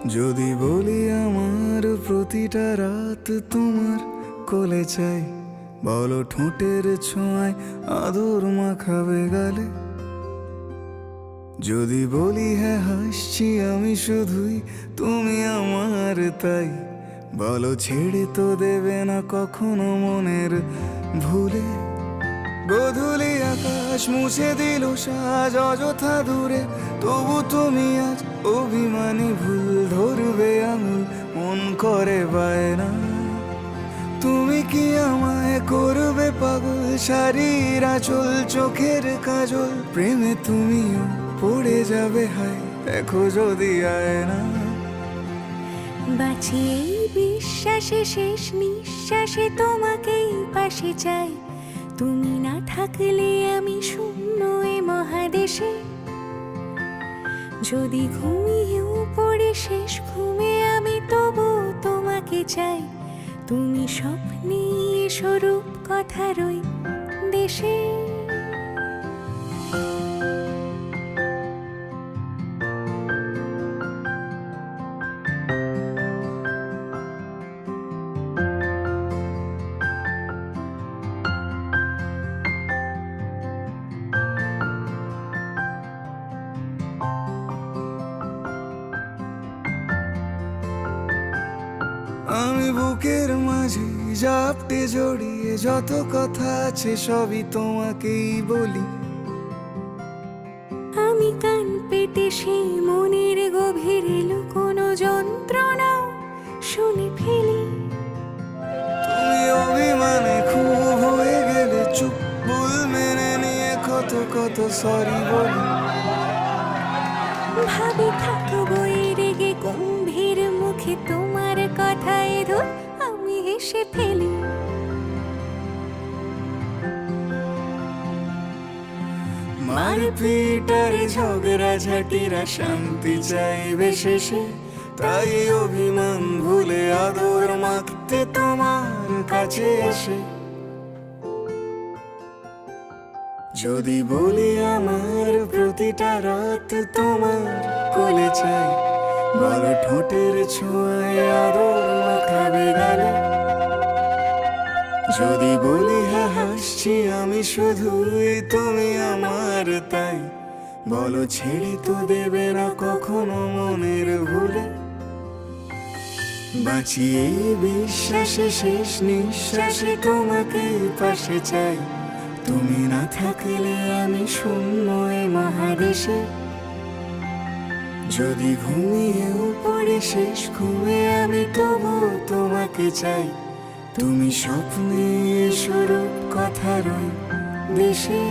যদি বলি আমার প্রতিটা রাত তোমার কোলে চাই, বলো ঠোঁটের ছোঁয়ায় আদর মাখাবে গালে। যদি বলি হ্যাঁ হাসছি আমি শুধুই, তুমি আমার তাই, বলো ছেড়ে তো দেবে না কখনো মনের ভুলে। গোধূলি আকাশ মুছে দিল সাজ অযথা দূরে, তবু তুমি আজ অভিমানী ভুল ধরবে আঙুল, মন করে বায়না। তুমি কি আমায় করবে পাগল, শাড়ির আঁচল চোখের কাজল, প্রেমে তুমিও পড়ে যাবে হায় দেখো যদি আয়না। বাঁচি এই বিশ্বাসে শেষ নিঃশ্বাসে তোমাকেই পাশে চাই, তুমি না থাকলে আমি শূন্য এ মহাদেশে। যদি ঘুমিয়েও পড়ে শেষ ঘুমে আমি তবু তোমাকে চাই, তুমি স্বপ্নে স্বরূপ কথার ওই দেশে। আমি বুকের মাঝে জাপটে জড়িয়ে যত কথা আছে সবই তোমাকেই বলি। আমি কান পেতে সেই মনের গভীরে লুকোনো যন্ত্রণা শুনে ফেলি। তুমি অভিমানে খুব হয়ে গেলে চুপ, ভুল মেনে নিয়ে কত কত সরি বলি। ভাবি থাকবো এই রেগে গম্ভীর মুখে তোমার কথায় ধর আমি হেসে ফেলি। মারপিট আর ঝগড়া ঝাঁটিরা শান্তি চাইবে শেষে, তাই অভিমান ভুলে আদর মাখতে তোমার কাছে এসে। যদি বলি আমার প্রতিটা রাত তোমার কোলে চাই, বলো ঠোঁটের ছোঁয়ায় আদর মাখাবে গালে। যদি বলি হ্যাঁ হাসছি আমি শুধুই, তুমি আমার তাই, বলো ছেড়ে তো দেবে না কখনো মনের ভুলে। বাঁচি এই বিশ্বাসে শেষ নিঃশ্বাসে তোমাকে পাশে চাই, তুমি না থাকলে আমি শূন্য এ মহাদেশে। যদি ঘুমিয়েও পড়ে শেষ ঘুমে আমি তবু তোমাকে চাই, তুমি স্বপ্নে স্বরূপ কথার ওই দেশে।